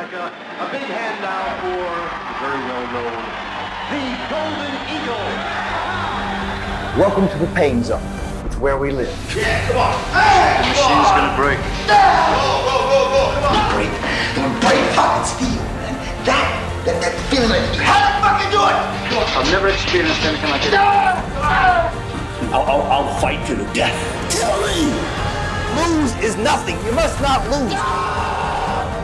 America. A big hand now for very well known, the Golden Eagle. Welcome to the pain zone. It's where we live. Yeah, come on. Hey, the machine's gonna break. Go, come on. Break. Gonna break fucking steel, man. That feeling like you have to fucking do it. Come on. I've never experienced anything like it. I'll fight you to death. Tell me. Lose is nothing. You must not lose.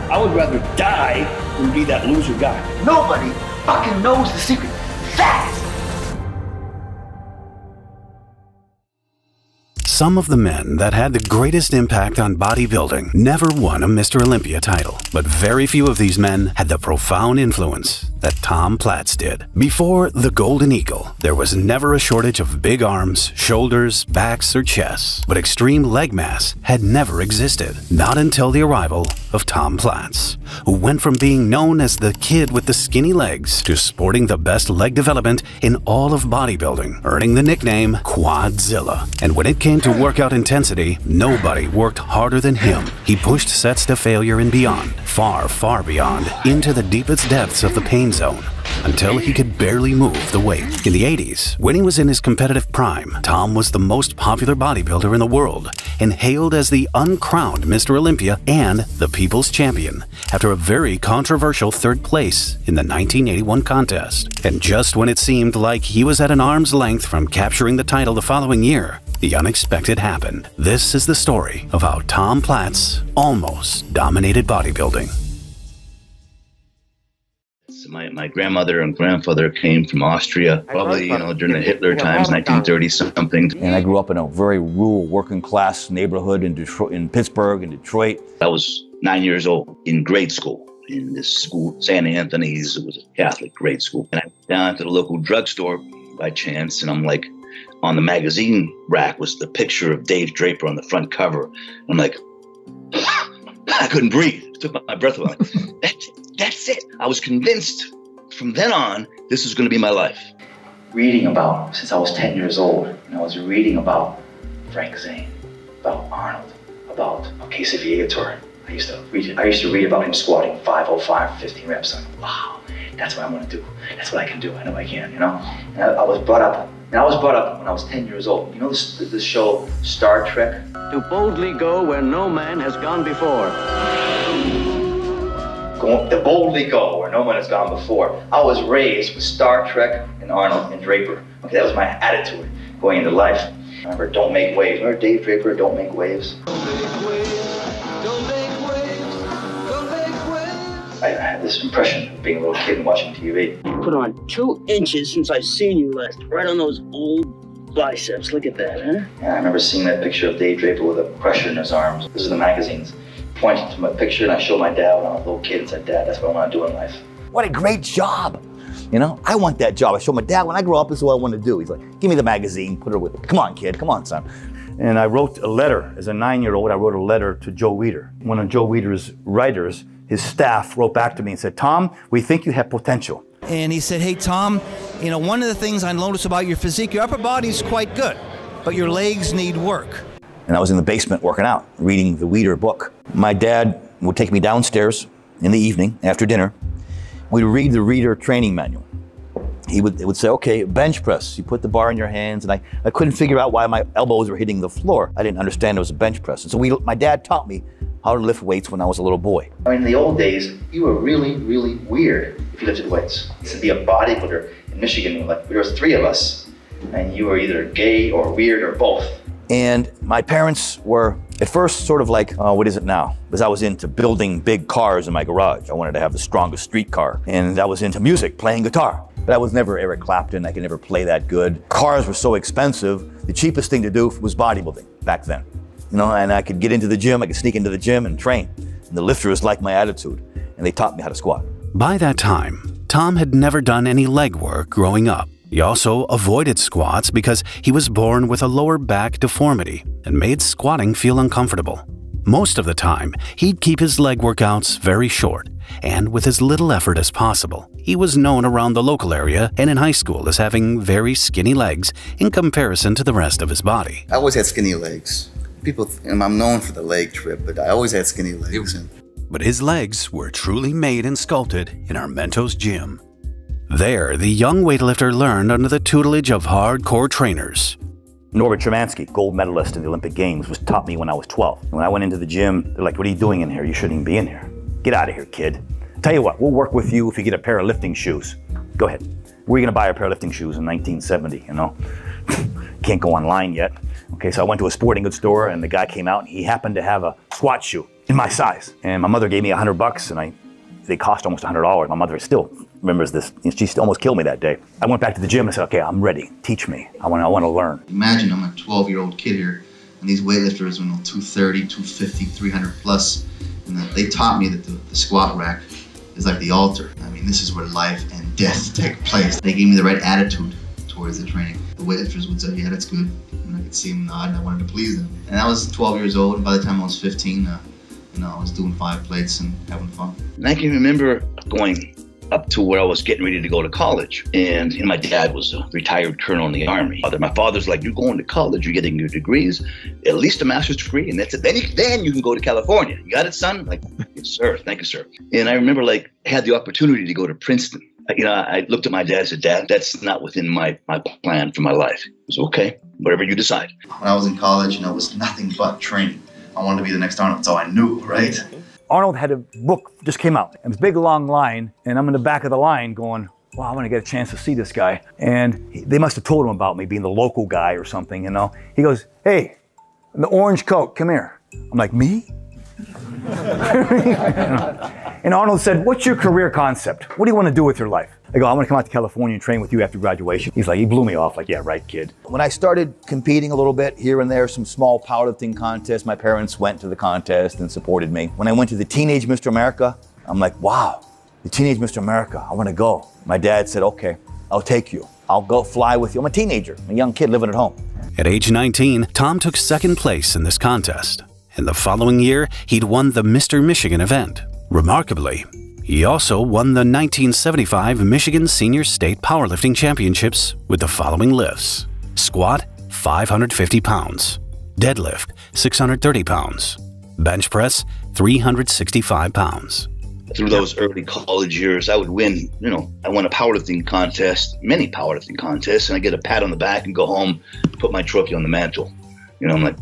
I would rather die than be that loser guy. Nobody fucking knows the secret. Facts. Some of the men that had the greatest impact on bodybuilding never won a Mr. Olympia title, but very few of these men had the profound influence that Tom Platz did. Before the Golden Eagle, there was never a shortage of big arms, shoulders, backs, or chests, but extreme leg mass had never existed, not until the arrival of Tom Platz, who went from being known as the kid with the skinny legs to sporting the best leg development in all of bodybuilding, earning the nickname Quadzilla. And when it came to workout intensity, nobody worked harder than him. He pushed sets to failure and beyond, far, far beyond, into the deepest depths of the pain zone, until he could barely move the weight. In the 80s, when he was in his competitive prime, Tom was the most popular bodybuilder in the world and hailed as the uncrowned Mr. Olympia and the People's Champion after a very controversial third place in the 1981 contest. And just when it seemed like he was at an arm's length from capturing the title the following year, the unexpected happened. This is the story of how Tom Platz almost dominated bodybuilding. My grandmother and grandfather came from Austria, probably, during the Hitler times, 1930-something. And I grew up in a very rural, working-class neighborhood in Detroit, in Pittsburgh, in Detroit. I was 9 years old in grade school. In this school, St. Anthony's, it was a Catholic grade school. And I went down to the local drugstore by chance, and I'm like, on the magazine rack was the picture of Dave Draper on the front cover. I'm like, I couldn't breathe. It took my breath away. That's it. I was convinced from then on, this was going to be my life. Reading about, since I was 10 years old, and I was reading about Frank Zane, about Arnold, about Casey Viator. I used to read about him squatting 505, 15 reps. I'm like, wow, that's what I'm going to do. That's what I can do. I know I can, And I was brought up. And I was brought up when I was 10 years old. You know this show, Star Trek? To boldly go where no man has gone before. To boldly go where no one has gone before. I was raised with Star Trek and Arnold and Draper. Okay, that was my attitude going into life. I remember Don't Make Waves. Remember Dave Draper, Don't Make Waves? Don't make waves, don't make waves, don't make waves. I had this impression of being a little kid and watching TV. Put on 2 inches since I've seen you last, right on those old biceps. Look at that, huh? Yeah, I remember seeing that picture of Dave Draper with a crusher in his arms. This is the magazines. Pointed to my picture, and I showed my dad when I was a little kid and said, Dad, that's what I want to do in life. What a great job. I want that job. I showed my dad, when I grow up, this is what I want to do. He's like, give me the magazine, put her with me. Come on, kid, come on, son. And I wrote a letter, as a 9-year-old, I wrote a letter to Joe Weider. One of Joe Weider's writers, his staff, wrote back to me and said, Tom, we think you have potential. And he said, hey, Tom, one of the things I noticed about your physique, your upper body's quite good, but your legs need work. And I was in the basement working out, reading the Weider book. My dad would take me downstairs in the evening after dinner. We'd read the Weider training manual. It would say, okay, bench press. You put the bar in your hands, and I couldn't figure out why my elbows were hitting the floor. I didn't understand it was a bench press. And so my dad taught me how to lift weights when I was a little boy. In the old days, you were really, really weird if you lifted weights. To be a bodybuilder in Michigan, there was 3 of us, and you were either gay or weird or both. And my parents were at first sort of like, what is it now? Because I was into building big cars in my garage. I wanted to have the strongest street car. And I was into music, playing guitar. But I was never Eric Clapton. I could never play that good. Cars were so expensive. The cheapest thing to do was bodybuilding back then. And I could get into the gym. I could sneak into the gym and train. And the lifters liked my attitude. And they taught me how to squat. By that time, Tom had never done any leg work growing up. He also avoided squats because he was born with a lower back deformity and made squatting feel uncomfortable. Most of the time, he'd keep his leg workouts very short and with as little effort as possible. He was known around the local area and in high school as having very skinny legs in comparison to the rest of his body. I always had skinny legs. I'm known for the leg trip, but I always had skinny legs. but his legs were truly made and sculpted in Armento's gym. There, the young weightlifter learned under the tutelage of hardcore trainers. Norbert Szymanski, gold medalist in the Olympic Games, was taught me when I was 12. When I went into the gym, they're like, "What are you doing in here? You shouldn't even be in here. Get out of here, kid. Tell you what, we'll work with you if you get a pair of lifting shoes. Go ahead. Where are you gonna buy a pair of lifting shoes in 1970, you know? Can't go online yet." Okay, so I went to a sporting goods store and the guy came out and he happened to have a squat shoe in my size. And my mother gave me $100 and they cost almost $100. My mother still remembers this. She almost killed me that day. I went back to the gym and said, "Okay, I'm ready. Teach me. I want to learn." Imagine I'm a 12-year-old kid here and these weightlifters are 230, 250, 300 plus. And they taught me that the squat rack is like the altar. I mean, this is where life and death take place. They gave me the right attitude towards the training. The weightlifters would say, "Yeah, that's good." And I could see them nod and I wanted to please them. And I was 12 years old, and by the time I was 15, I was doing 5 plates and having fun. And I can remember going up to where I was getting ready to go to college. And my dad was a retired colonel in the Army. My father's like, "You're going to college, you're getting your degrees, at least a master's degree, and that's it. Then you can go to California. You got it, son?" I'm like, "Yes, sir. Thank you, sir." And I remember I had the opportunity to go to Princeton. I looked at my dad and said, "Dad, that's not within my plan for my life." It was okay, whatever you decide. When I was in college, it was nothing but training. I wanted to be the next Arnold, that's all I knew, right? Arnold had a book, just came out. It was a big, long line, and I'm in the back of the line going, "Wow, I want to get a chance to see this guy." And they must have told him about me being the local guy or something, you know. He goes, "Hey, the orange coat, come here." I'm like, "Me?" And Arnold said, "What's your career concept? What do you want to do with your life?" I go, "I want to come out to California and train with you after graduation." He blew me off like, "Yeah, right, kid." When I started competing a little bit here and there, some small powerlifting contests, my parents went to the contest and supported me. When I went to the Teenage Mr. America, I'm like, "Wow, the Teenage Mr. America, I want to go." My dad said, "Okay, I'll take you. I'll go fly with you." I'm a teenager, I'm a young kid living at home. At age 19, Tom took second place in this contest. And the following year, he'd won the Mr. Michigan event. Remarkably, he also won the 1975 Michigan Senior State Powerlifting Championships with the following lifts: squat, 550 pounds, deadlift, 630 pounds, bench press, 365 pounds. Through those early college years, I would win, I won a powerlifting contest, many powerlifting contests, and I get a pat on the back and go home, put my trophy on the mantle. I'm like,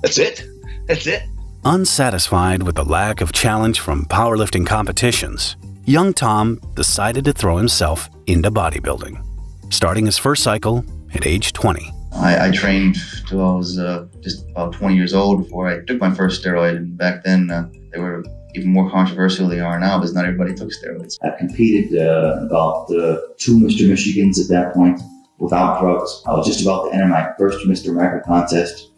that's it? That's it? Unsatisfied with the lack of challenge from powerlifting competitions, young Tom decided to throw himself into bodybuilding, starting his first cycle at age 20. I trained till I was just about 20 years old before I took my first steroid, and back then they were even more controversial than they are now because not everybody took steroids. I competed about 2 Mr. Michigans at that point without drugs. I was just about to enter my first Mr. America contest,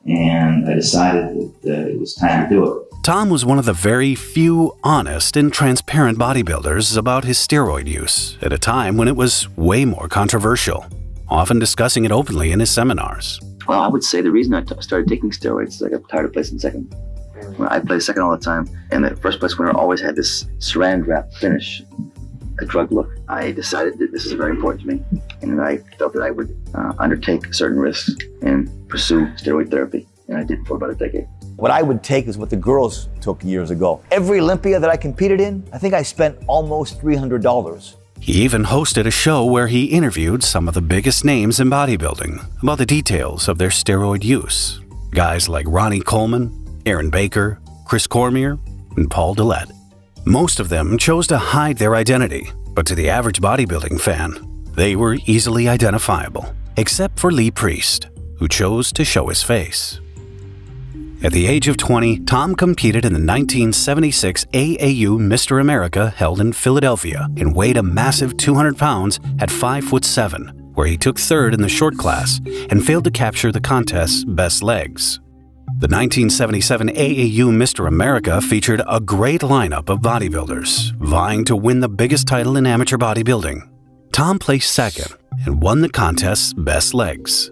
and I decided that it was time to do it. Tom was one of the very few honest and transparent bodybuilders about his steroid use at a time when it was way more controversial, often discussing it openly in his seminars. Well, I would say the reason I started taking steroids is I got tired of placing second. I played second all the time, and the first place winner always had this saran wrap finish, a drug look. I decided that this is very important to me, and I felt that I would undertake certain risks and pursue steroid therapy, and I did for about a decade. What I would take is what the girls took years ago. Every Olympia that I competed in, I think I spent almost $300. He even hosted a show where he interviewed some of the biggest names in bodybuilding about the details of their steroid use. Guys like Ronnie Coleman, Aaron Baker, Chris Cormier, and Paul Dillette. Most of them chose to hide their identity, but to the average bodybuilding fan, they were easily identifiable, except for Lee Priest, who chose to show his face. At the age of 20, Tom competed in the 1976 AAU Mr. America held in Philadelphia and weighed a massive 200 pounds at 5'7", where he took third in the short class and failed to capture the contest's best legs. The 1977 AAU Mr. America featured a great lineup of bodybuilders vying to win the biggest title in amateur bodybuilding. Tom placed second and won the contest's best legs.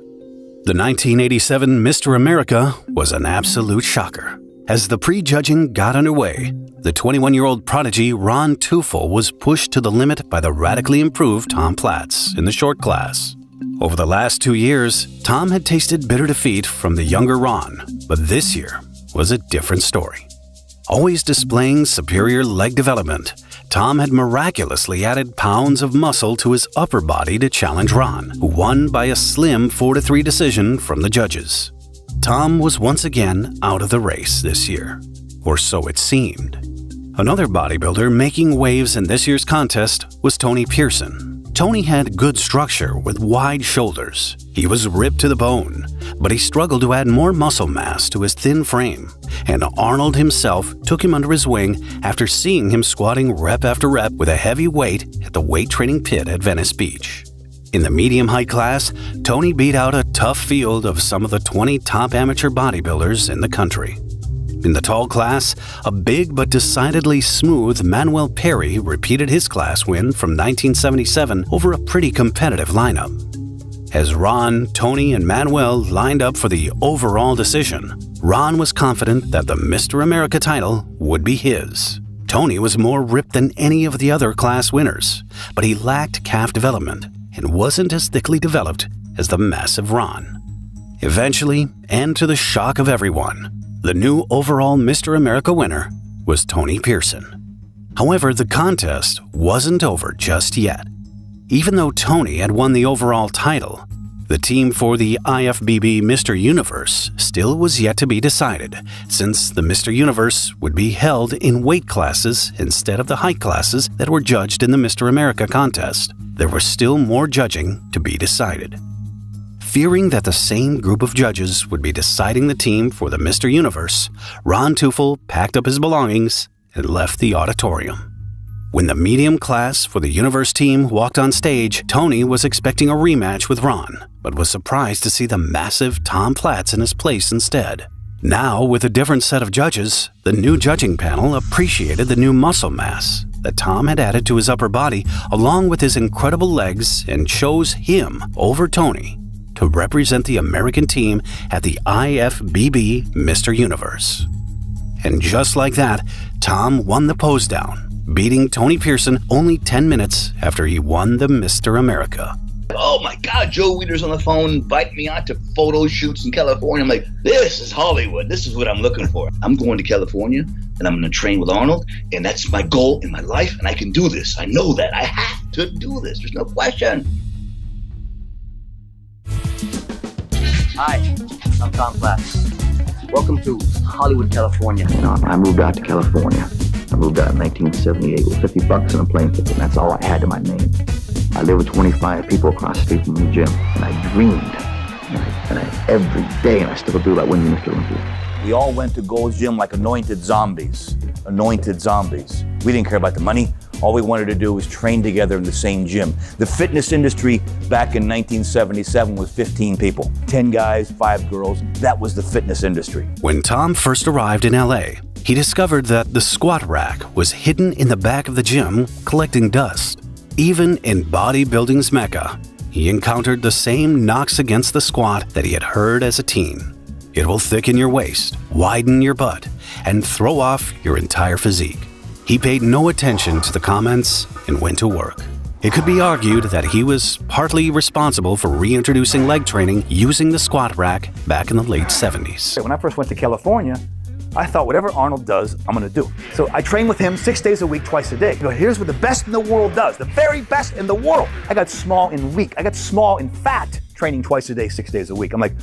The 1987 Mr. America was an absolute shocker. As the prejudging got underway, the 21-year-old prodigy Ron Teufel was pushed to the limit by the radically improved Tom Platz in the short class. Over the last 2 years, Tom had tasted bitter defeat from the younger Ron, but this year was a different story. Always displaying superior leg development, Tom had miraculously added pounds of muscle to his upper body to challenge Ron, who won by a slim 4-3 decision from the judges. Tom was once again out of the race this year, or so it seemed. Another bodybuilder making waves in this year's contest was Tony Pearson. Tony had good structure with wide shoulders. He was ripped to the bone, but he struggled to add more muscle mass to his thin frame, and Arnold himself took him under his wing after seeing him squatting rep after rep with a heavy weight at the weight training pit at Venice Beach. In the medium height class, Tony beat out a tough field of some of the 20 top amateur bodybuilders in the country. In the tall class, a big but decidedly smooth Manuel Perry repeated his class win from 1977 over a pretty competitive lineup. As Ron, Tony, and Manuel lined up for the overall decision, Ron was confident that the Mr. America title would be his. Tony was more ripped than any of the other class winners, but he lacked calf development and wasn't as thickly developed as the massive Ron. Eventually, and to the shock of everyone, the new overall Mr. America winner was Tony Pearson. However, the contest wasn't over just yet. Even though Tony had won the overall title, the team for the IFBB Mr. Universe still was yet to be decided, since the Mr. Universe would be held in weight classes instead of the height classes that were judged in the Mr. America contest. There was still more judging to be decided. Fearing that the same group of judges would be deciding the team for the Mr. Universe, Ron Teufel packed up his belongings and left the auditorium. When the medium class for the Universe team walked on stage, Tony was expecting a rematch with Ron, but was surprised to see the massive Tom Platz in his place instead. Now, with a different set of judges, the new judging panel appreciated the new muscle mass that Tom had added to his upper body along with his incredible legs and chose him over Tony to represent the American team at the IFBB Mr. Universe. And just like that, Tom won the pose down, beating Tony Pearson only 10 minutes after he won the Mr. America. Oh my God, Joe Weider's on the phone, inviting me out to photo shoots in California. I'm like, this is Hollywood. This is what I'm looking for. I'm going to California and I'm going to train with Arnold, and that's my goal in my life, and I can do this. I know that. I have to do this. There's no question. Hi, I'm Tom Platz. Welcome to Hollywood, California. I moved out to California. I moved out in 1978 with $50 and a plane ticket, and that's all I had to my name. I lived with 25 people across the street from the gym, and I dreamed, and I every day, and I still do about winning Mr. Olympia. We all went to Gold's Gym like anointed zombies. Anointed zombies. We didn't care about the money. All we wanted to do was train together in the same gym. The fitness industry back in 1977 was 15 people. 10 guys, 5 girls. That was the fitness industry. When Tom first arrived in LA, he discovered that the squat rack was hidden in the back of the gym, collecting dust. Even in bodybuilding's mecca, he encountered the same knocks against the squat that he had heard as a teen. It will thicken your waist, widen your butt, and throw off your entire physique. He paid no attention to the comments and went to work. It could be argued that he was partly responsible for reintroducing leg training using the squat rack back in the late 70s. When I first went to California, I thought whatever Arnold does, I'm gonna do. So I trained with him 6 days a week, twice a day. Here's what the best in the world does, the very best in the world. I got small and weak. I got small and fat training twice a day, 6 days a week. I'm like,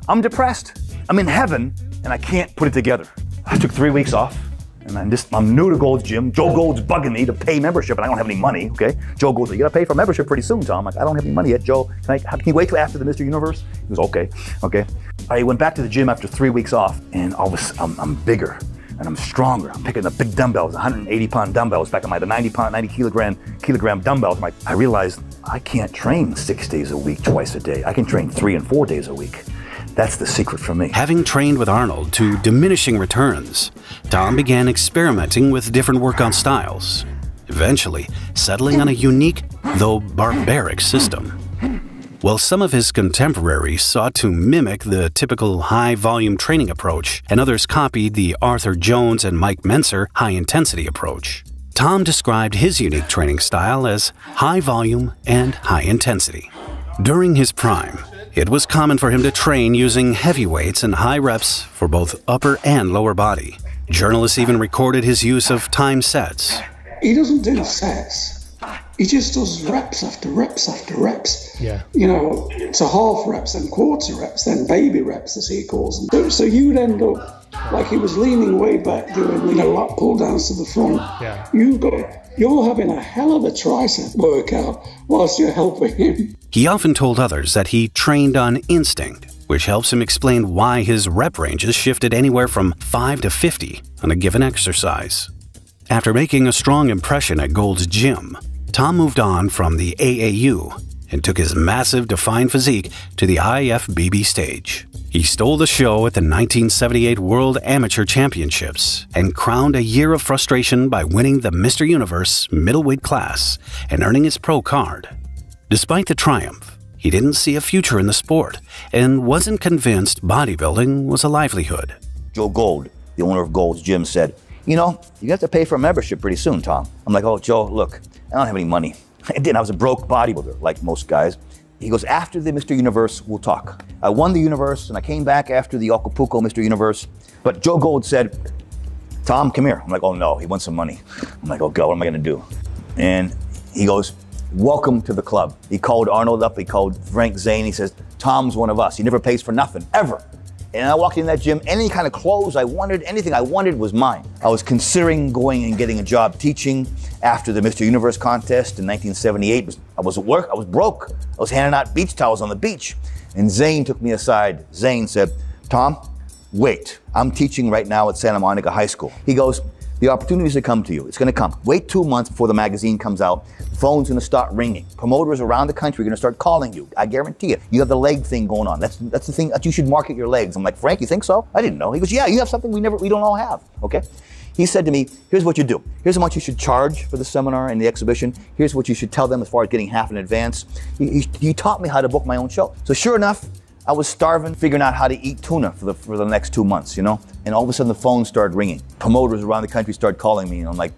I'm depressed. I'm in heaven and I can't put it together. I took 3 weeks off. And I'm new to Gold's Gym. Joe Gold's bugging me to pay membership, and I don't have any money, okay? Joe goes, you gotta pay for membership pretty soon, Tom. I'm like, I don't have any money yet, Joe. Can you wait till after the Mr. Universe? He goes, okay. I went back to the gym after 3 weeks off, and I'm bigger, and I'm stronger. I'm picking up big dumbbells, 180-pound dumbbells, back on my 90 kilogram dumbbells. I realized I can't train 6 days a week, twice a day. I can train 3 and 4 days a week. That's the secret for me. Having trained with Arnold to diminishing returns, Tom began experimenting with different workout styles, eventually settling on a unique, though barbaric system. While some of his contemporaries sought to mimic the typical high-volume training approach, and others copied the Arthur Jones and Mike Mentzer high-intensity approach, Tom described his unique training style as high-volume and high-intensity. During his prime, it was common for him to train using heavy weights and high reps for both upper and lower body. Journalists even recorded his use of time sets. He doesn't do sets. He just does reps after reps after reps. Yeah. You know, to half reps, then quarter reps, then baby reps, as he calls them. So you'd end up like he was leaning way back doing, you know, like pull downs to the front. Yeah. You're having a hell of a tricep workout whilst you're helping him. He often told others that he trained on instinct, which helps him explain why his rep ranges shifted anywhere from 5 to 50 on a given exercise. After making a strong impression at Gold's Gym, Tom moved on from the AAU and took his massive defined physique to the IFBB stage. He stole the show at the 1978 World Amateur Championships and crowned a year of frustration by winning the Mr. Universe middleweight class and earning his pro card. Despite the triumph, he didn't see a future in the sport and wasn't convinced bodybuilding was a livelihood. Joe Gold, the owner of Gold's Gym, said, "You know, you have to pay for a membership pretty soon, Tom." I'm like, "Oh, Joe, look, I don't have any money." I didn't. I was a broke bodybuilder, like most guys. He goes, "After the Mr. Universe, we'll talk." I won the Universe, and I came back after the Acapulco Mr. Universe. But Joe Gold said, "Tom, come here." I'm like, "Oh, no, he wants some money." I'm like, "Oh, God, what am I going to do?" And he goes, "Welcome to the club." He called Arnold up. He called Frank Zane. He says, "Tom's one of us. He never pays for nothing, ever." And I walked in that gym, any kind of clothes I wanted, anything I wanted was mine. I was considering going and getting a job teaching after the Mr. Universe contest in 1978. I was at work, I was broke. I was handing out beach towels on the beach. And Zane took me aside. Zane said, "Tom, wait. I'm teaching right now at Santa Monica High School." He goes, "The opportunities that come to you, it's gonna come. Wait 2 months before the magazine comes out. The phone's gonna start ringing. Promoters around the country are gonna start calling you. I guarantee you. You have the leg thing going on. That's the thing that you should market your legs." I'm like, "Frank, you think so?" I didn't know. He goes, "Yeah, you have something we don't all have." Okay. He said to me, "Here's what you do. Here's how much you should charge for the seminar and the exhibition. Here's what you should tell them as far as getting half in advance." He taught me how to book my own show. So sure enough, I was starving, figuring out how to eat tuna for the next 2 months, you know? And all of a sudden the phone started ringing. Promoters around the country started calling me, and I'm like,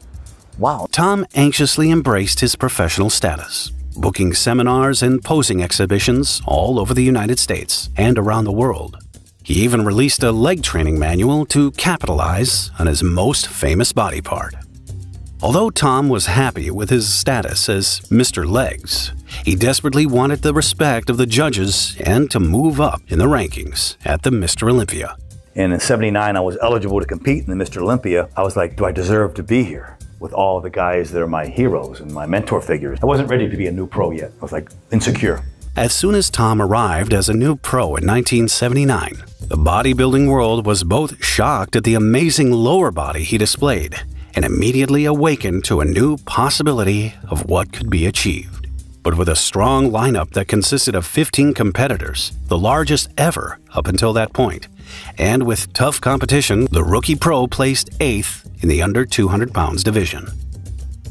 wow. Tom anxiously embraced his professional status, booking seminars and posing exhibitions all over the United States and around the world. He even released a leg training manual to capitalize on his most famous body part. Although Tom was happy with his status as Mr. Legs, he desperately wanted the respect of the judges and to move up in the rankings at the Mr. Olympia. And in '79, I was eligible to compete in the Mr. Olympia. I was like, do I deserve to be here with all the guys that are my heroes and my mentor figures? I wasn't ready to be a new pro yet. I was like insecure. As soon as Tom arrived as a new pro in 1979, the bodybuilding world was both shocked at the amazing lower body he displayed and immediately awakened to a new possibility of what could be achieved. But with a strong lineup that consisted of 15 competitors, the largest ever up until that point, and with tough competition, the rookie pro placed 8th in the under 200 pounds division.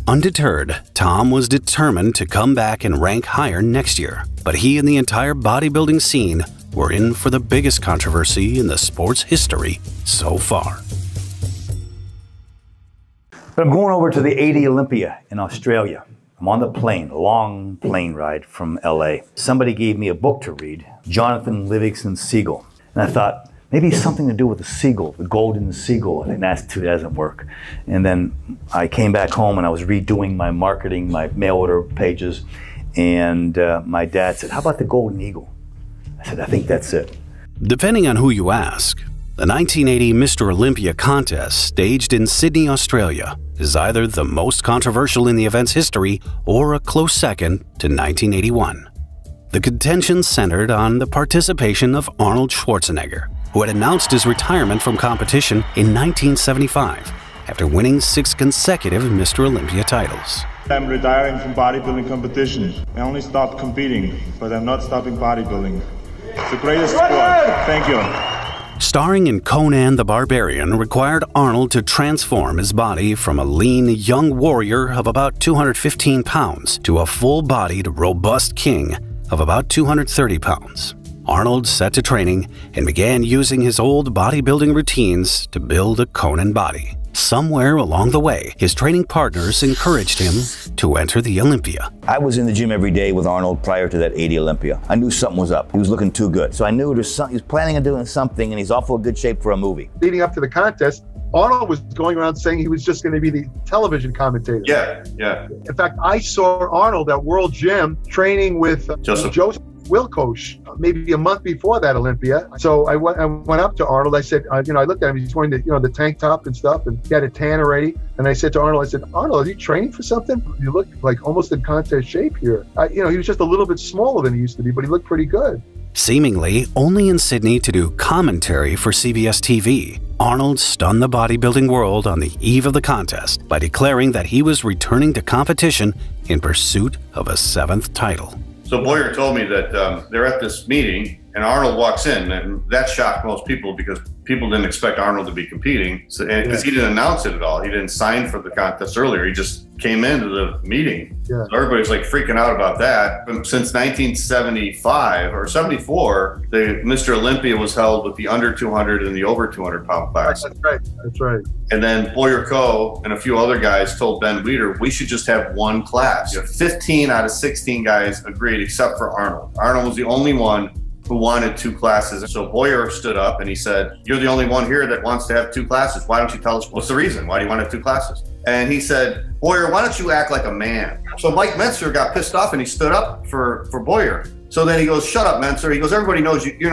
Undeterred, Tom was determined to come back and rank higher next year, but he and the entire bodybuilding scene were in for the biggest controversy in the sport's history so far. But I'm going over to the 80 Olympia in Australia. I'm on the plane, a long plane ride from LA. Somebody gave me a book to read, Jonathan Livingston's Seagull. And I thought, maybe something to do with the seagull, the golden seagull. I think that doesn't work. And then I came back home and I was redoing my marketing, my mail order pages. And my dad said, "How about the golden eagle?" I said, "I think that's it." Depending on who you ask, the 1980 Mr. Olympia contest, staged in Sydney, Australia, is either the most controversial in the event's history or a close second to 1981. The contention centered on the participation of Arnold Schwarzenegger, who had announced his retirement from competition in 1975 after winning 6 consecutive Mr. Olympia titles. "I'm retiring from bodybuilding competition. I only stopped competing, but I'm not stopping bodybuilding. It's the greatest sport. Thank you." Starring in Conan the Barbarian required Arnold to transform his body from a lean young warrior of about 215 pounds to a full-bodied, robust king of about 230 pounds. Arnold set to training and began using his old bodybuilding routines to build a Conan body. Somewhere along the way, his training partners encouraged him to enter the Olympia. I was in the gym every day with Arnold prior to that 80 Olympia. I knew something was up. He was looking too good. So I knew he was planning on doing something, and he's awful good shape for a movie. Leading up to the contest, Arnold was going around saying he was just going to be the television commentator. Yeah, yeah. In fact, I saw Arnold at World Gym training with Joseph Wilkosh maybe a month before that Olympia. So I went up to Arnold. I said, I looked at him. He's wearing the tank top and stuff, and he had a tan already. And I said to Arnold, Arnold, are you training for something? You look like almost in contest shape here. He was just a little bit smaller than he used to be, but he looked pretty good. Seemingly only in Sydney to do commentary for CBS TV, Arnold stunned the bodybuilding world on the eve of the contest by declaring that he was returning to competition in pursuit of a 7th title. So Boyer told me that they're at this meeting and Arnold walks in, and that shocked most people because people didn't expect Arnold to be competing because he didn't announce it at all. He didn't sign for the contest earlier. He just came into the meeting. Yeah. So everybody's like freaking out about that. But since 1975 or 74, the Mr. Olympia was held with the under 200 and the over 200 pound class. That's right. That's right. And then Boyer Coe and a few other guys told Ben Weider, we should just have one class. 15 out of 16 guys agreed except for Arnold. Arnold was the only one who wanted 2 classes. So Boyer stood up and he said, you're the only one here that wants to have 2 classes. Why don't you tell us what's the reason? Why do you want to have 2 classes? And he said, Boyer, why don't you act like a man? So Mike Mentzer got pissed off and he stood up for Boyer. So then he goes, shut up, Mentzer. He goes, everybody knows you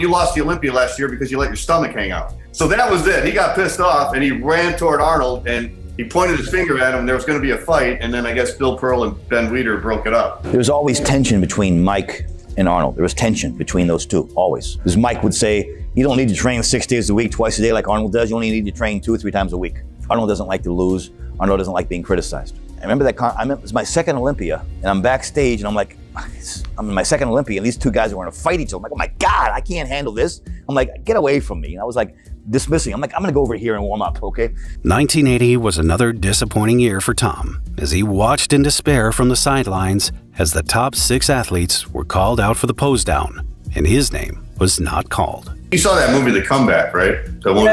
lost the Olympia last year because you let your stomach hang out. So that was it. He got pissed off and he ran toward Arnold and he pointed his finger at him. There was going to be a fight. And then I guess Bill Pearl and Ben Weider broke it up. There was always tension between Mike and Arnold. There was tension between those two, always. Because Mike would say, you don't need to train 6 days a week, twice a day like Arnold does. You only need to train 2 or 3 times a week. Arnold doesn't like to lose. Arnold doesn't like being criticized. I remember that, it was my 2nd Olympia, and I'm backstage, and I'm like, I'm in my 2nd Olympia, and these 2 guys are going to fight each other. I'm like, oh my God, I can't handle this. I'm like, get away from me. And I was like, dismissing. I'm like, I'm going to go over here and warm up, okay? 1980 was another disappointing year for Tom, as he watched in despair from the sidelines as the top 6 athletes were called out for the pose down, and his name was not called. You saw that movie, The Comeback, right? The one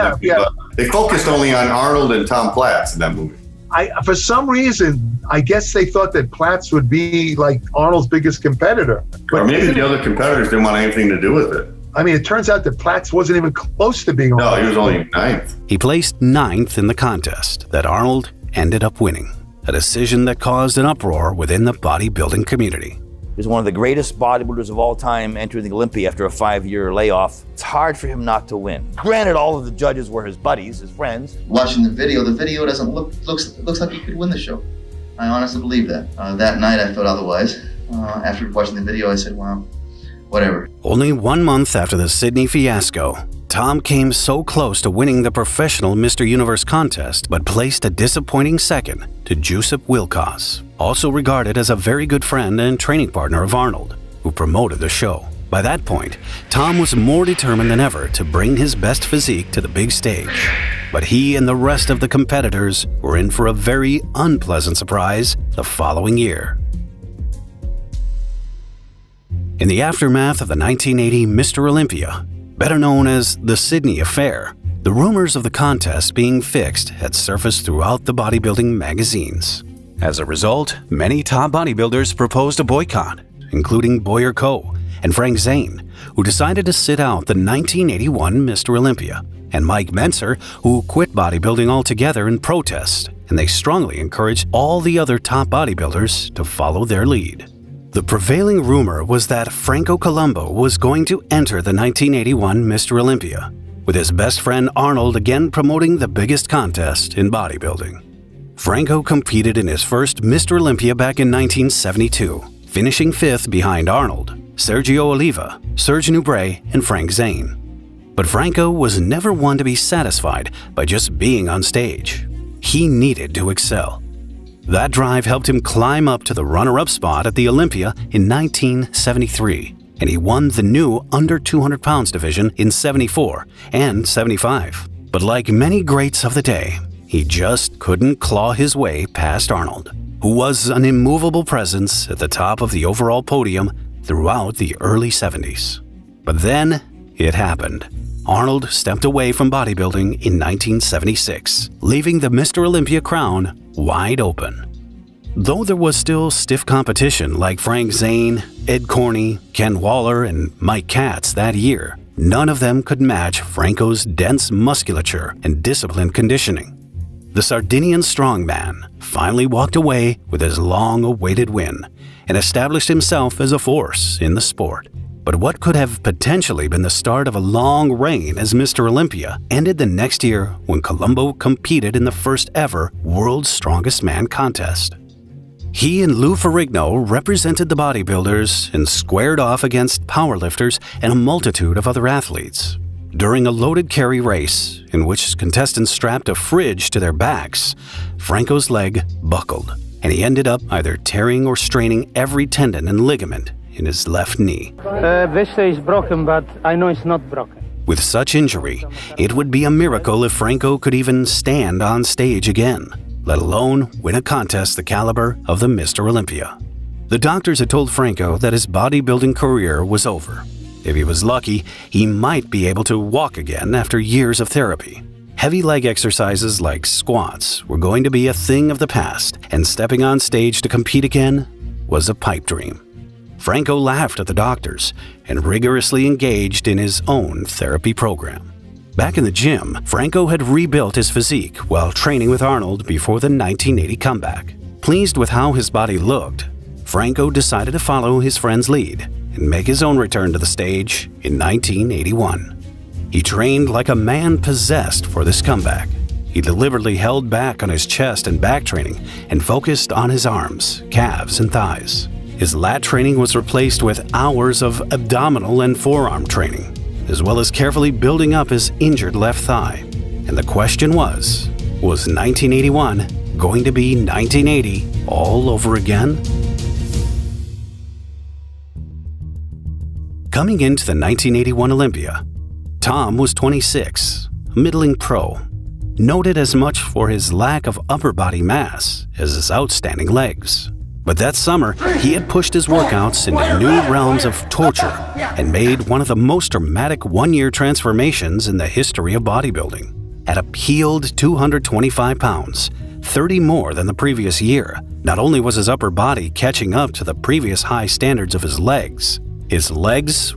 they focused only on Arnold and Tom Platz in that movie. For some reason, I guess they thought that Platz would be like Arnold's biggest competitor. Or maybe the other competitors didn't want anything to do with it. I mean, it turns out that Platz wasn't even close to being on. No, he was only 9th. He placed 9th in the contest that Arnold ended up winning, a decision that caused an uproar within the bodybuilding community. He's one of the greatest bodybuilders of all time entering the Olympia after a 5-year layoff. It's hard for him not to win. Granted, all of the judges were his buddies, his friends. Watching the video doesn't looks like he could win the show. I honestly believe that. That night I felt otherwise. After watching the video, I said, well, whatever. Only 1 month after the Sydney fiasco, Tom came so close to winning the professional Mr. Universe contest, but placed a disappointing 2nd to Joseph Wilkosh, also regarded as a very good friend and training partner of Arnold, who promoted the show. By that point, Tom was more determined than ever to bring his best physique to the big stage. But he and the rest of the competitors were in for a very unpleasant surprise the following year. In the aftermath of the 1980 Mr. Olympia, better known as the Sydney Affair, the rumors of the contest being fixed had surfaced throughout the bodybuilding magazines. As a result, many top bodybuilders proposed a boycott, including Boyer Coe and Frank Zane, who decided to sit out the 1981 Mr. Olympia, and Mike Mentzer, who quit bodybuilding altogether in protest, and they strongly encouraged all the other top bodybuilders to follow their lead. The prevailing rumor was that Franco Columbu was going to enter the 1981 Mr. Olympia, with his best friend Arnold again promoting the biggest contest in bodybuilding. Franco competed in his first Mr. Olympia back in 1972, finishing 5th behind Arnold, Sergio Oliva, Serge Nubret, and Frank Zane. But Franco was never one to be satisfied by just being on stage. He needed to excel. That drive helped him climb up to the runner-up spot at the Olympia in 1973, and he won the new under 200 pounds division in 74 and 75. But like many greats of the day, he just couldn't claw his way past Arnold, who was an immovable presence at the top of the overall podium throughout the early 70s. But then it happened. Arnold stepped away from bodybuilding in 1976, leaving the Mr. Olympia crown wide open. Though there was still stiff competition like Frank Zane, Ed Corney, Ken Waller, and Mike Katz that year, none of them could match Franco's dense musculature and disciplined conditioning. The Sardinian strongman finally walked away with his long-awaited win and established himself as a force in the sport. But what could have potentially been the start of a long reign as Mr. Olympia ended the next year when Colombo competed in the first ever World's Strongest Man contest. He and Lou Ferrigno represented the bodybuilders and squared off against powerlifters and a multitude of other athletes. During a loaded carry race, in which contestants strapped a fridge to their backs, Franco's leg buckled, and he ended up either tearing or straining every tendon and ligament in his left knee. They say it's broken, but I know it's not broken. With such injury, it would be a miracle if Franco could even stand on stage again, let alone win a contest the caliber of the Mr. Olympia. The doctors had told Franco that his bodybuilding career was over. If he was lucky, he might be able to walk again after years of therapy. Heavy leg exercises like squats were going to be a thing of the past, and stepping on stage to compete again was a pipe dream. Franco laughed at the doctors and rigorously engaged in his own therapy program. Back in the gym, Franco had rebuilt his physique while training with Arnold before the 1980 comeback. Pleased with how his body looked, Franco decided to follow his friend's lead and make his own return to the stage in 1981. He trained like a man possessed for this comeback. He deliberately held back on his chest and back training and focused on his arms, calves, and thighs. His lat training was replaced with hours of abdominal and forearm training, as well as carefully building up his injured left thigh. And the question was 1981 going to be 1980 all over again? Coming into the 1981 Olympia, Tom was 26, a middling pro, noted as much for his lack of upper body mass as his outstanding legs. But that summer, he had pushed his workouts into new realms of torture and made one of the most dramatic one-year transformations in the history of bodybuilding. At a peeled 225 pounds, 30 more than the previous year, not only was his upper body catching up to the previous high standards of his legs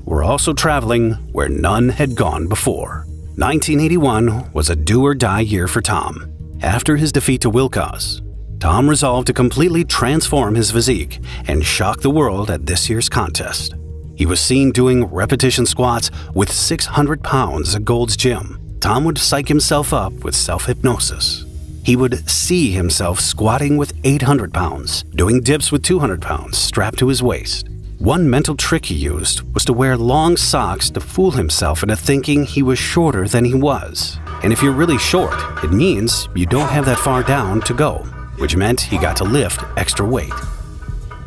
were also traveling where none had gone before. 1981 was a do-or-die year for Tom. After his defeat to Wilcox, Tom resolved to completely transform his physique and shock the world at this year's contest. He was seen doing repetition squats with 600 pounds at Gold's Gym. Tom would psych himself up with self-hypnosis. He would see himself squatting with 800 pounds, doing dips with 200 pounds strapped to his waist. One mental trick he used was to wear long socks to fool himself into thinking he was shorter than he was. And if you're really short, it means you don't have that far down to go, which meant he got to lift extra weight.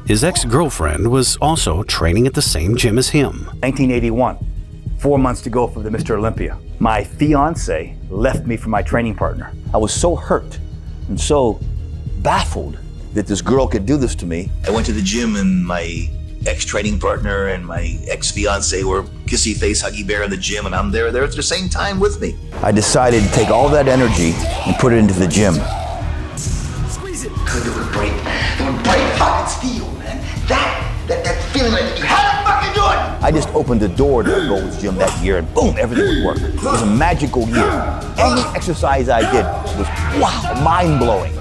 His ex-girlfriend was also training at the same gym as him. 1981, 4 months to go for the Mr. Olympia. My fiance left me for my training partner. I was so hurt and so baffled that this girl could do this to me. I went to the gym and my ex-training partner and my ex-fiance were kissy face, huggy bear in the gym, and I'm there at the same time with me. I decided to take all that energy and put it into the gym. Squeeze it. Could do a break. The break fucking feel, man. That feeling like how the fuck you doing? I just opened the door to the Gold's Gym that year and boom, everything would work. It was a magical year. Any exercise I did was, wow, mind-blowing.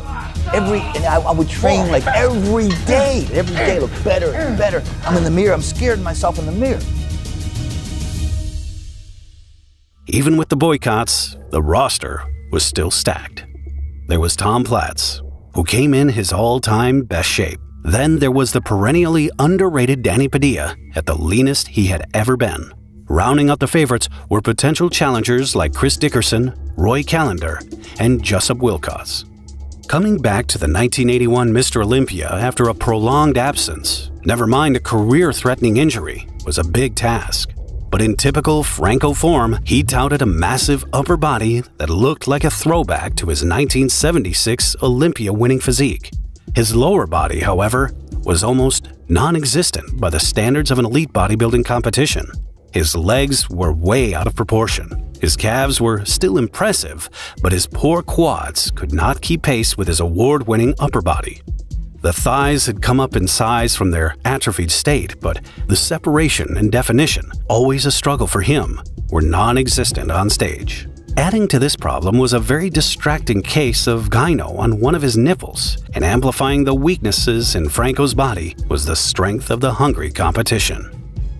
And I would train like every day. Every day looked better and better. I'm in the mirror, I'm scared of myself in the mirror. Even with the boycotts, the roster was still stacked. There was Tom Platz, who came in his all-time best shape. Then there was the perennially underrated Danny Padilla at the leanest he had ever been. Rounding out the favorites were potential challengers like Chris Dickerson, Roy Callender, and Jessup Wilcox. Coming back to the 1981 Mr. Olympia after a prolonged absence, never mind a career-threatening injury, was a big task. But in typical Franco form, he touted a massive upper body that looked like a throwback to his 1976 Olympia-winning physique. His lower body, however, was almost non-existent by the standards of an elite bodybuilding competition. His legs were way out of proportion. His calves were still impressive, but his poor quads could not keep pace with his award-winning upper body. The thighs had come up in size from their atrophied state, but the separation and definition, always a struggle for him, were non-existent on stage. Adding to this problem was a very distracting case of gyno on one of his nipples, and amplifying the weaknesses in Franco's body was the strength of the hungry competition.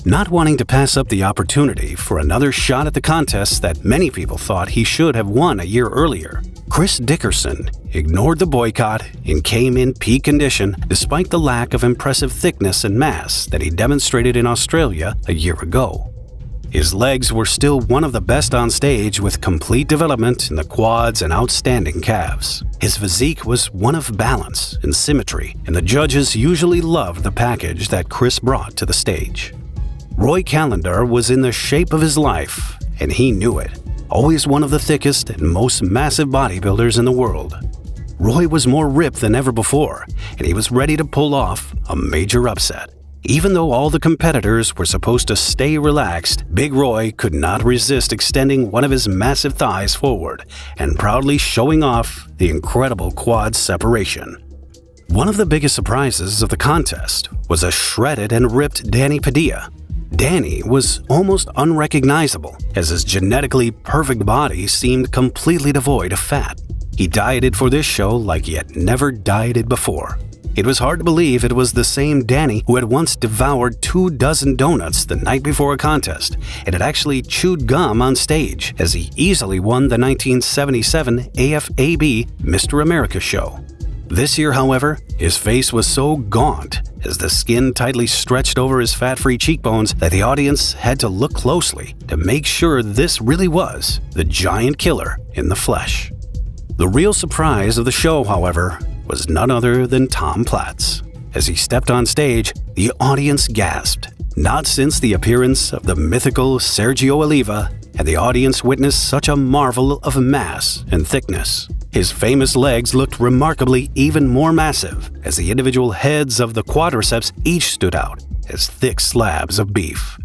Not wanting to pass up the opportunity for another shot at the contest that many people thought he should have won a year earlier, Chris Dickerson ignored the boycott and came in peak condition despite the lack of impressive thickness and mass that he demonstrated in Australia a year ago. His legs were still one of the best on stage, with complete development in the quads and outstanding calves. His physique was one of balance and symmetry, and the judges usually loved the package that Chris brought to the stage. Roy Callender was in the shape of his life, and he knew it. Always one of the thickest and most massive bodybuilders in the world. Roy was more ripped than ever before, and he was ready to pull off a major upset. Even though all the competitors were supposed to stay relaxed, Big Roy could not resist extending one of his massive thighs forward and proudly showing off the incredible quad separation. One of the biggest surprises of the contest was a shredded and ripped Danny Padilla. Danny was almost unrecognizable, as his genetically perfect body seemed completely devoid of fat. He dieted for this show like he had never dieted before. It was hard to believe it was the same Danny who had once devoured 24 donuts the night before a contest and had actually chewed gum on stage, as he easily won the 1977 AFAB Mr. America show. This year, however, his face was so gaunt, as the skin tightly stretched over his fat-free cheekbones, that the audience had to look closely to make sure this really was the giant killer in the flesh. The real surprise of the show, however, was none other than Tom Platz. As he stepped on stage, the audience gasped. Not since the appearance of the mythical Sergio Oliva had the audience witnessed such a marvel of mass and thickness. His famous legs looked remarkably even more massive, as the individual heads of the quadriceps each stood out as thick slabs of beef.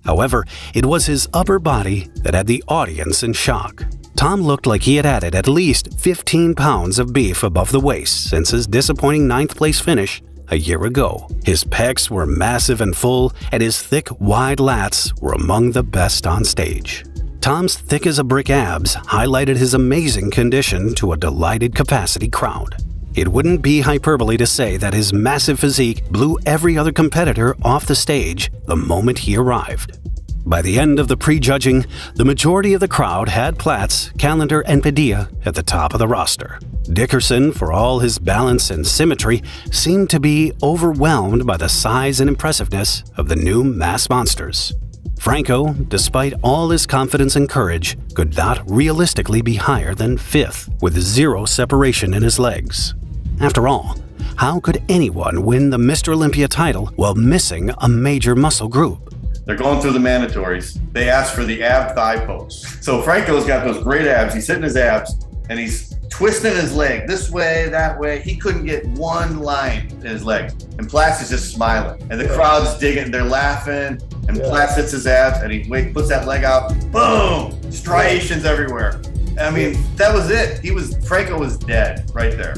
However, it was his upper body that had the audience in shock. Tom looked like he had added at least 15 pounds of beef above the waist since his disappointing 9th place finish a year ago. His pecs were massive and full, and his thick, wide lats were among the best on stage. Tom's thick-as-a-brick abs highlighted his amazing condition to a delighted capacity crowd. It wouldn't be hyperbole to say that his massive physique blew every other competitor off the stage the moment he arrived. By the end of the prejudging, the majority of the crowd had Platz, Callender, and Padilla at the top of the roster. Dickerson, for all his balance and symmetry, seemed to be overwhelmed by the size and impressiveness of the new mass monsters. Franco, despite all his confidence and courage, could not realistically be higher than 5th, with 0 separation in his legs. After all, how could anyone win the Mr. Olympia title while missing a major muscle group? They're going through the mandatories. They asked for the ab thigh pose. So Franco's got those great abs. He's sitting his abs and he's twisting his leg this way, that way. He couldn't get one line in his legs. And Platz is just smiling. And the crowd's digging, they're laughing. And Platz hits his abs and he puts that leg out. Boom! Striations everywhere. I mean, that was it. Franco was dead right there.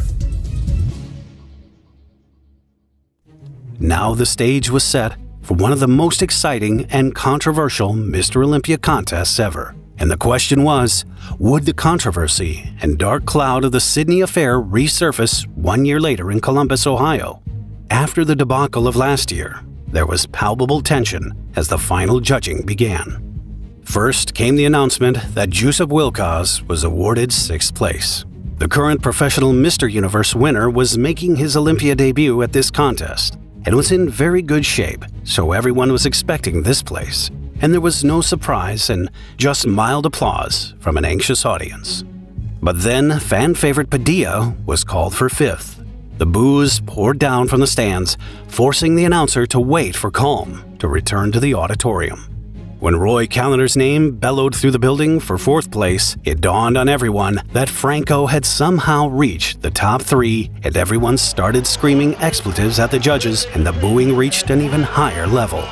Now the stage was set for one of the most exciting and controversial Mr. Olympia contests ever. And the question was, would the controversy and dark cloud of the Sydney affair resurface 1 year later in Columbus, Ohio? After the debacle of last year, there was palpable tension as the final judging began. First came the announcement that Joseph Wilkos was awarded 6th place. The current professional Mr. Universe winner was making his Olympia debut at this contest and was in very good shape, so everyone was expecting this place, and there was no surprise and just mild applause from an anxious audience. But then fan favorite Padilla was called for 5th. The boos poured down from the stands, forcing the announcer to wait for calm to return to the auditorium. When Roy Callender's name bellowed through the building for 4th place, it dawned on everyone that Franco had somehow reached the top 3, and everyone started screaming expletives at the judges, and the booing reached an even higher level.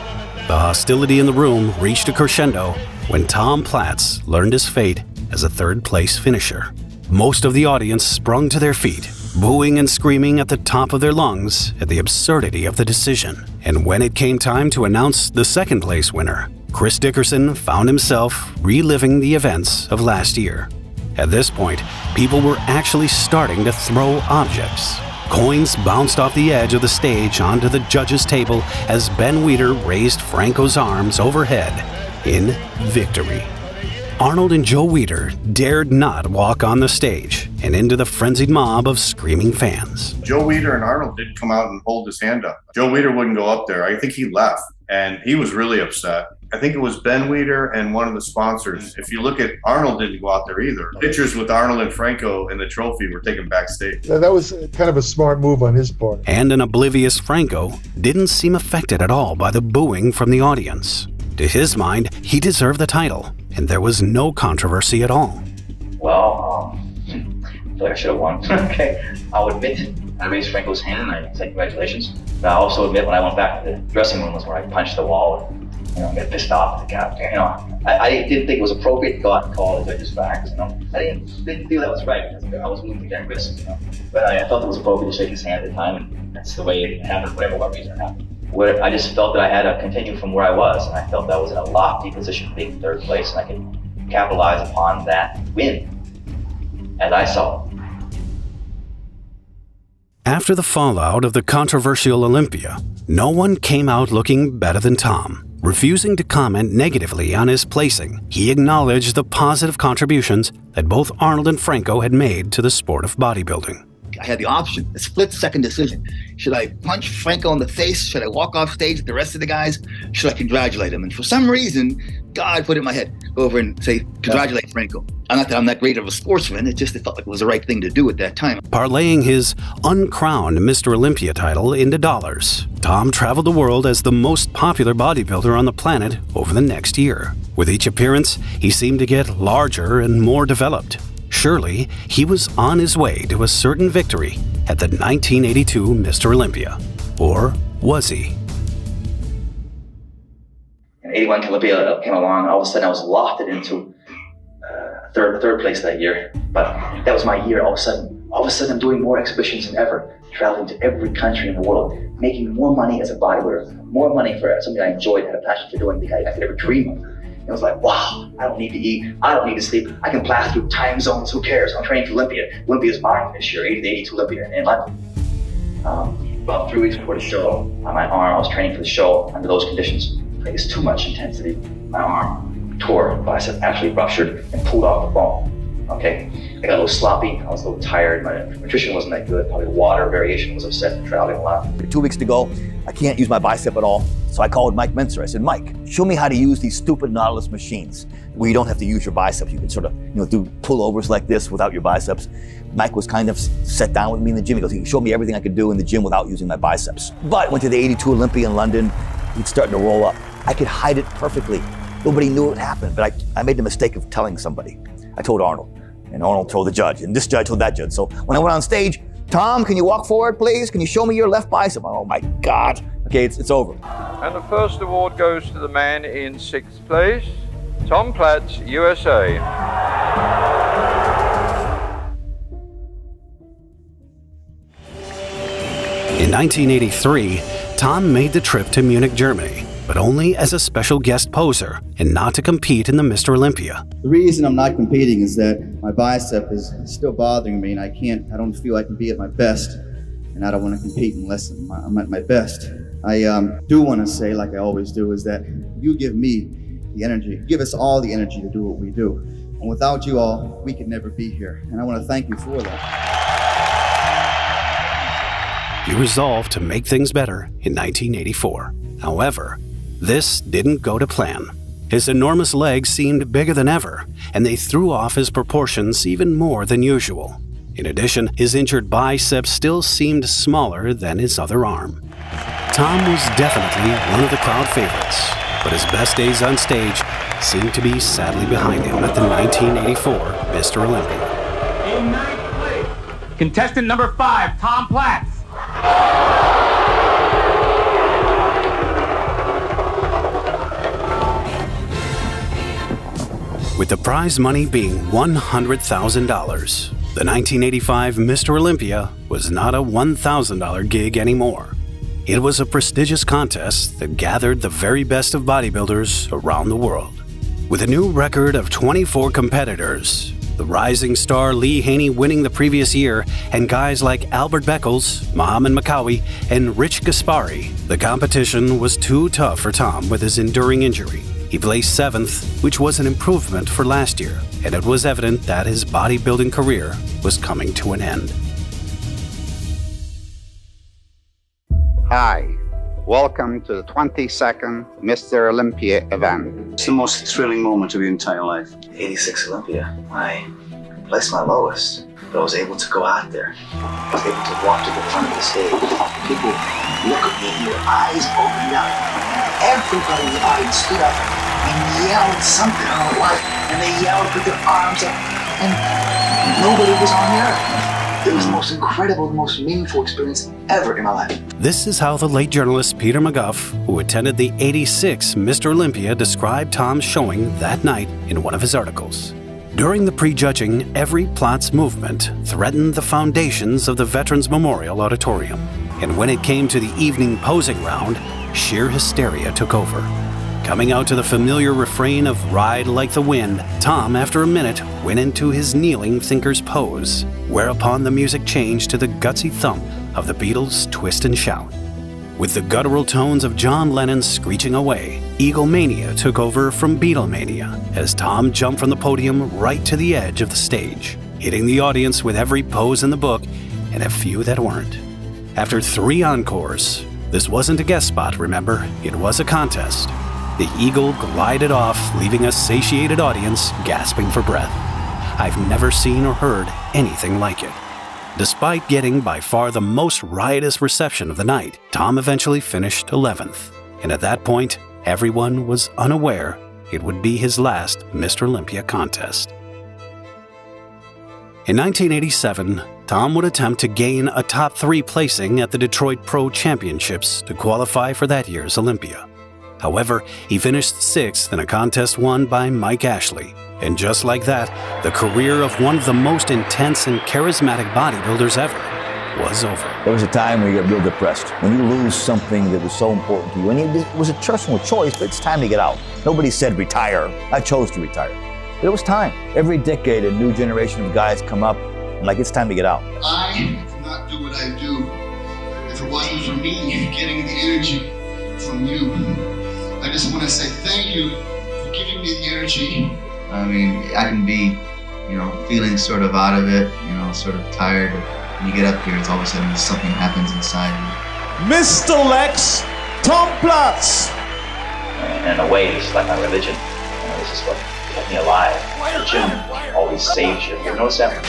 The hostility in the room reached a crescendo when Tom Platz learned his fate as a 3rd place finisher. Most of the audience sprung to their feet booing and screaming at the top of their lungs at the absurdity of the decision. And when it came time to announce the second place winner, Chris Dickerson found himself reliving the events of last year. At this point, people were actually starting to throw objects. Coins bounced off the edge of the stage onto the judges' table as Ben Weider raised Franco's arms overhead in victory. Arnold and Joe Weider dared not walk on the stage and into the frenzied mob of screaming fans. Joe Weider and Arnold didn't come out and hold his hand up. Joe Weider wouldn't go up there. I think he left, and he was really upset. I think it was Ben Weider and one of the sponsors. If you look at Arnold, didn't go out there either. Pictures with Arnold and Franco and the trophy were taken backstage. That was kind of a smart move on his part. And an oblivious Franco didn't seem affected at all by the booing from the audience. To his mind, he deserved the title, and there was no controversy at all. Well, I feel like I should have won. Okay, I'll admit I raised Franco's hand and I said congratulations. But I also admit when I went back to the dressing room was where I punched the wall and, got pissed off at the guy. I didn't think it was appropriate to go out and call the judges facts. I didn't feel that was right because I was willing to get risk. But I felt it was appropriate to shake his hand at the time, and that's the way it happened, what reason it happened. I just felt that I had to continue from where I was, and I felt I was in a lofty position, being third place, and I could capitalize upon that win, as I saw it. After the fallout of the controversial Olympia, no one came out looking better than Tom. Refusing to comment negatively on his placing, he acknowledged the positive contributions that both Arnold and Franco had made to the sport of bodybuilding. I had the option, a split-second decision. Should I punch Franco in the face? Should I walk off stage with the rest of the guys? Should I congratulate him? And for some reason, God put it in my head, go over and say, congratulate Franco. Not that I'm that great of a sportsman, it felt like it was the right thing to do at that time. Parlaying his uncrowned Mr. Olympia title into dollars, Tom traveled the world as the most popular bodybuilder on the planet over the next year. With each appearance, he seemed to get larger and more developed. Surely, he was on his way to a certain victory at the 1982 Mr. Olympia. Or was he? In 81 Olympia came along, all of a sudden I was lofted into third place that year. But that was my year. All of a sudden I'm doing more exhibitions than ever, traveling to every country in the world, making more money as a bodybuilder, more money for something I enjoyed, had a passion for doing, than I could ever dream of. It was like, wow, I don't need to eat, I don't need to sleep, I can blast through time zones, who cares? I'm training for Olympia. Olympia's mine this year, 82 Olympia in London. About 3 weeks before the show, on my arm, I was training for the show under those conditions. Like, it's too much intensity. My arm tore, bicep actually ruptured and pulled off the bone. Okay, I got a little sloppy, I was a little tired, my nutrition wasn't that good, probably the water variation was upset from traveling a lot. 2 weeks to go, I can't use my bicep at all. So I called Mike Mentzer. I said, Mike, show me how to use these stupid Nautilus machines where you don't have to use your biceps. You can sort of, do pullovers like this without your biceps. Mike was kind of sat down with me in the gym. He goes, he showed me everything I could do in the gym without using my biceps. But went to the 82 Olympia in London. He's starting to roll up. I could hide it perfectly. Nobody knew it happened, but I made the mistake of telling somebody. I told Arnold, and Arnold told the judge, and this judge told that judge. So when I went on stage, Tom, can you walk forward, please? Can you show me your left bicep? Oh my God. Okay, it's over. And the first award goes to the man in 6th place, Tom Platz, USA. In 1983, Tom made the trip to Munich, Germany, but only as a special guest poser and not to compete in the Mr. Olympia. The reason I'm not competing is that my bicep is still bothering me, and I don't feel I can be at my best, and I don't want to compete unless I'm at my best. I do want to say, like I always do, is that you give me the energy, give us all the energy to do what we do. And without you all, we could never be here. And I want to thank you for that. He resolved to make things better in 1984. However, this didn't go to plan. His enormous legs seemed bigger than ever, and they threw off his proportions even more than usual. In addition, his injured biceps still seemed smaller than his other arm. Tom was definitely one of the crowd favorites, but his best days on stage seemed to be sadly behind him at the 1984 Mr. Olympia. In 9th place, contestant number 5, Tom Platz. With the prize money being $100,000, The 1985 Mr. Olympia was not a $1,000 gig anymore. It was a prestigious contest that gathered the very best of bodybuilders around the world. With a new record of 24 competitors, the rising star Lee Haney winning the previous year, and guys like Albert Beckles, Muhammad Makawi, and Rich Gaspari, the competition was too tough for Tom with his enduring injury. He placed 7th, which was an improvement for last year, and it was evident that his bodybuilding career was coming to an end. Hi, welcome to the 22nd Mr. Olympia event. It's the most thrilling moment of your entire life. 86 Olympia. I placed my lowest, but I was able to go out there. I was able to walk to the front of the stage. People look at me, your eyes opened up. Everybody in the audience stood up and yelled something, I don't know what, and they yelled with their arms up, and nobody was on the earth. It was the most incredible, the most meaningful experience ever in my life. This is how the late journalist Peter McGuff, who attended the 86 Mr. Olympia, described Tom's showing that night in one of his articles. During the prejudging, every Platz movement threatened the foundations of the Veterans Memorial Auditorium. And when it came to the evening posing round, sheer hysteria took over. Coming out to the familiar refrain of Ride Like the Wind, Tom, after a minute, went into his kneeling thinker's pose, whereupon the music changed to the gutsy thump of the Beatles' Twist and Shout. With the guttural tones of John Lennon screeching away, Eaglemania took over from Beatlemania as Tom jumped from the podium right to the edge of the stage, hitting the audience with every pose in the book and a few that weren't. After 3 encores, this wasn't a guest spot, remember, it was a contest. The Eagle glided off, leaving a satiated audience gasping for breath. I've never seen or heard anything like it. Despite getting by far the most riotous reception of the night, Tom eventually finished 11th. And at that point, everyone was unaware it would be his last Mr. Olympia contest. In 1987, Tom would attempt to gain a top 3 placing at the Detroit Pro Championships to qualify for that year's Olympia. However, he finished 6th in a contest won by Mike Ashley. And just like that, the career of one of the most intense and charismatic bodybuilders ever was over. There was a time when you get real depressed, when you lose something that was so important to you. And it was a personal choice, but it's time to get out. Nobody said retire. I chose to retire. But it was time. Every decade, a new generation of guys come up, and like, it's time to get out. I could not do what I do if it wasn't for me getting the energy from you. I just want to say thank you for giving me the energy. I mean, I can be, feeling sort of out of it, sort of tired. When you get up here, it's all of a sudden something happens inside you. Mr. Lex, Tom Platz. And in a way, it's like my religion. This is what kept me alive. The gym always saves you. You notice that?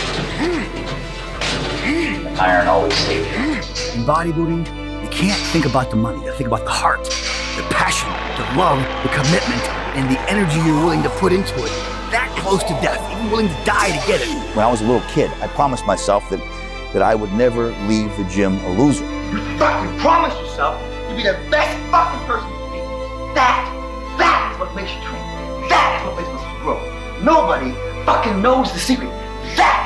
The iron always saves you. In bodybuilding, you can't think about the money. You think about the heart, the passion, the love, the commitment, and the energy you're willing to put into it. That close to death, even willing to die to get it. When I was a little kid, I promised myself that I would never leave the gym a loser. You fucking promised yourself to be the best fucking person you can be. That is what makes you train. That is what makes us grow. Nobody fucking knows the secret. That